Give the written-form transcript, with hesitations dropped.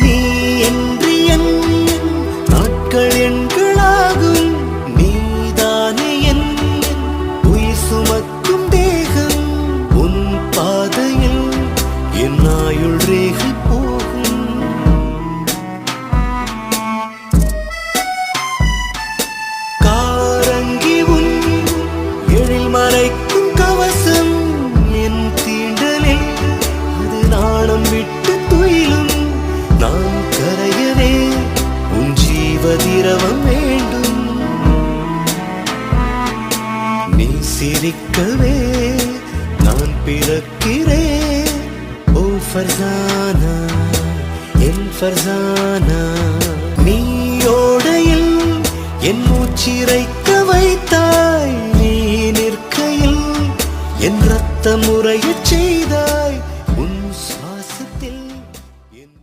நீ என்று என் நாட்கள் எண்களாகும். நீதானே என் உயிர் சுமக்கும் தேகம். உன் பாதையில் என் ஆயுள் ரேகை போகும். காரங்கி உன் எழில் மறைக்கும் கவசம். என் தீண்டலில் அது நாணம் விட்டு துயிலும். நான் கரையவே உன் ஜீவதிரவம் வேண்டும். நீ சிரிக்கவே நான் பிறக்கிறேன். ஓ ஃபர்சானா என் ஃபர்சானா, நீயோடையில் என் மூச்சிறைக்க வைத்தாய். நீ நிற்கையில் என் ரத்தம் உறையச் செய்தாய்.